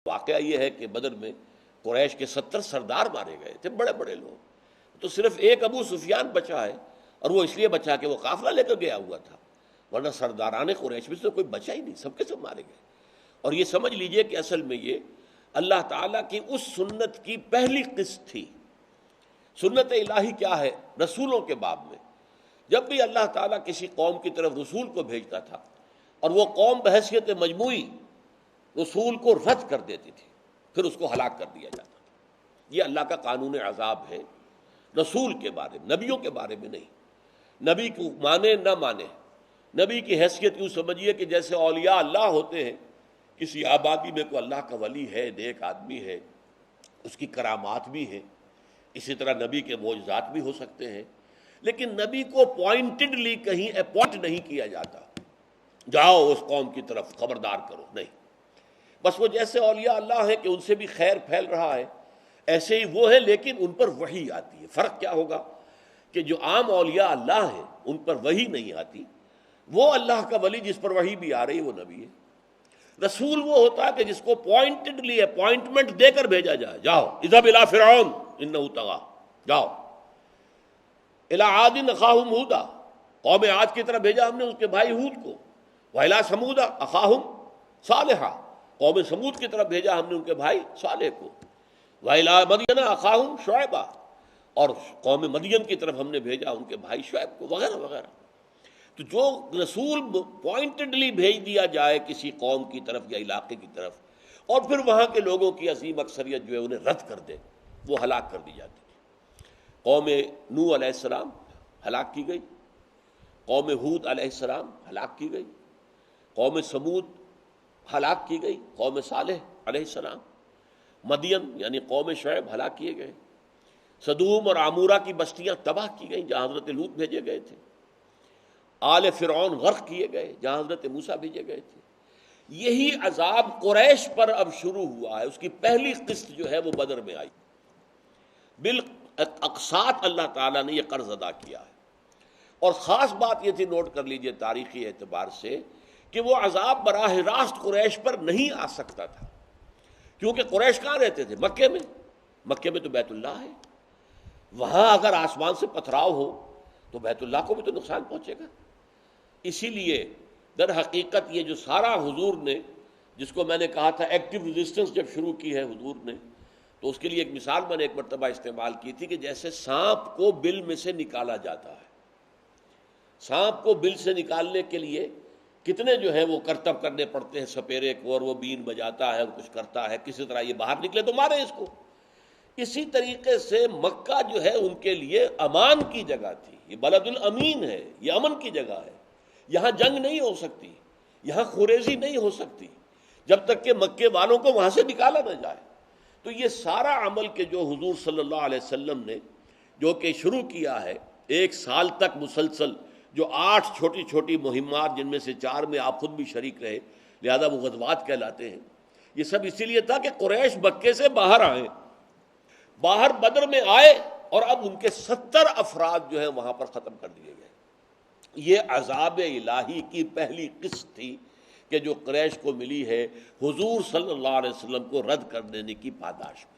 واقعہ یہ ہے کہ بدر میں قریش کے 70 سردار مارے گئے تھے، بڑے بڑے لوگ، تو صرف ایک ابو سفیان بچا ہے، اور وہ اس لیے بچا کہ وہ قافلہ لے کر گیا ہوا تھا، ورنہ سرداران قریش میں سے کوئی بچا ہی نہیں، سب کے سب مارے گئے۔ اور یہ سمجھ لیجئے کہ اصل میں یہ اللہ تعالیٰ کی اس سنت کی پہلی قسط تھی۔ سنت الہی کیا ہے؟ رسولوں کے باب میں جب بھی اللہ تعالیٰ کسی قوم کی طرف رسول کو بھیجتا تھا اور وہ قوم بحیثیت مجموعی رسول کو رد کر دیتی تھی، پھر اس کو ہلاک کر دیا جاتا تھا۔ یہ اللہ کا قانون عذاب ہے رسول کے بارے میں، نبیوں کے بارے میں نہیں۔ نبی کو مانے نہ مانے، نبی کی حیثیت یوں سمجھیے کہ جیسے اولیاء اللہ ہوتے ہیں، کسی آبادی میں کوئی اللہ کا ولی ہے، نیک آدمی ہے، اس کی کرامات بھی ہیں، اسی طرح نبی کے معجزات بھی ہو سکتے ہیں، لیکن نبی کو پوائنٹڈلی کہیں اپوائنٹ نہیں کیا جاتا، جاؤ اس قوم کی طرف خبردار کرو، نہیں۔ بس وہ جیسے اولیاء اللہ ہیں کہ ان سے بھی خیر پھیل رہا ہے، ایسے ہی وہ ہے، لیکن ان پر وحی آتی ہے۔ فرق کیا ہوگا کہ جو عام اولیاء اللہ ہیں ان پر وحی نہیں آتی، وہ اللہ کا ولی جس پر وحی بھی آ رہی وہ نبی ہے۔ رسول وہ ہوتا ہے کہ جس کو پوائنٹڈلی اپوائنٹمنٹ دے کر بھیجا جائے، جاؤ اذهب الى فرعون انه طغى، جاؤ الى عاد اخاهم هودا، قوم عاد کی طرف بھیجا ہم نے اس کے بھائی ہود کو، والى ثمود اخاهم صالحا، قوم سمود کی طرف بھیجا ہم نے ان کے بھائی صالح کو، والى مدین اخاهم شعیبا، اور قوم مدین کی طرف ہم نے بھیجا ان کے بھائی شعیب کو، وغیرہ وغیرہ۔ تو جو رسول پوائنٹڈلی بھیج دیا جائے کسی قوم کی طرف یا علاقے کی طرف، اور پھر وہاں کے لوگوں کی عظیم اکثریت جو ہے انہیں رد کر دے، وہ ہلاک کر دی جاتی ہے۔ قوم نوح علیہ السلام ہلاک کی گئی، قوم ہود علیہ السلام ہلاک کی گئی، قوم سمود ہلاک کی گئی، قوم صالح علیہ السلام، مدین یعنی قوم شعیب ہلاک کیے گئے، سدوم اور عمورہ کی بستیاں تباہ کی گئیں جہاں حضرت لوط بھیجے گئے تھے، آل فرعون غرق کیے گئے جہاں حضرت موسیٰ بھیجے گئے تھے۔ یہی عذاب قریش پر اب شروع ہوا ہے، اس کی پہلی قسط جو ہے وہ بدر میں آئی۔ بالاقساط اللہ تعالیٰ نے یہ قرض ادا کیا ہے، اور خاص بات یہ تھی، نوٹ کر لیجئے تاریخی اعتبار سے، کہ وہ عذاب براہ راست قریش پر نہیں آ سکتا تھا، کیونکہ قریش کہاں رہتے تھے؟ مکے میں، مکے میں تو بیت اللہ ہے، وہاں اگر آسمان سے پتھراؤ ہو تو بیت اللہ کو بھی تو نقصان پہنچے گا۔ اسی لیے در حقیقت یہ جو سارا حضور نے، جس کو میں نے کہا تھا ایکٹیو ریزسٹنس جب شروع کی ہے حضور نے، تو اس کے لیے ایک مثال میں نے ایک مرتبہ استعمال کی تھی کہ جیسے سانپ کو بل میں سے نکالا جاتا ہے، سانپ کو بل سے نکالنے کے لیے کتنے جو ہے وہ کرتب کرنے پڑتے ہیں سپیرے کو، اور وہ بین بجاتا ہے اور کچھ کرتا ہے، کسی طرح یہ باہر نکلے تو مارے اس کو۔ اسی طریقے سے مکہ جو ہے ان کے لیے امان کی جگہ تھی، یہ بلد الامین ہے، یہ امن کی جگہ ہے، یہاں جنگ نہیں ہو سکتی، یہاں خوریزی نہیں ہو سکتی جب تک کہ مکے والوں کو وہاں سے نکالا نہ جائے۔ تو یہ سارا عمل کہ جو حضور صلی اللہ علیہ وسلم نے جو کہ شروع کیا ہے، ایک سال تک مسلسل، جو 8 چھوٹی چھوٹی مہمات جن میں سے 4 میں آپ خود بھی شریک رہے، لہذا وہ غزوات کہلاتے ہیں، یہ سب اسی لیے تھا کہ قریش مکے سے باہر آئیں، باہر بدر میں آئے، اور اب ان کے 70 افراد جو ہیں وہاں پر ختم کر دیے گئے۔ یہ عذاب الہی کی پہلی قسط تھی کہ جو قریش کو ملی ہے حضور صلی اللہ علیہ وسلم کو رد کر دینے کی پاداش میں۔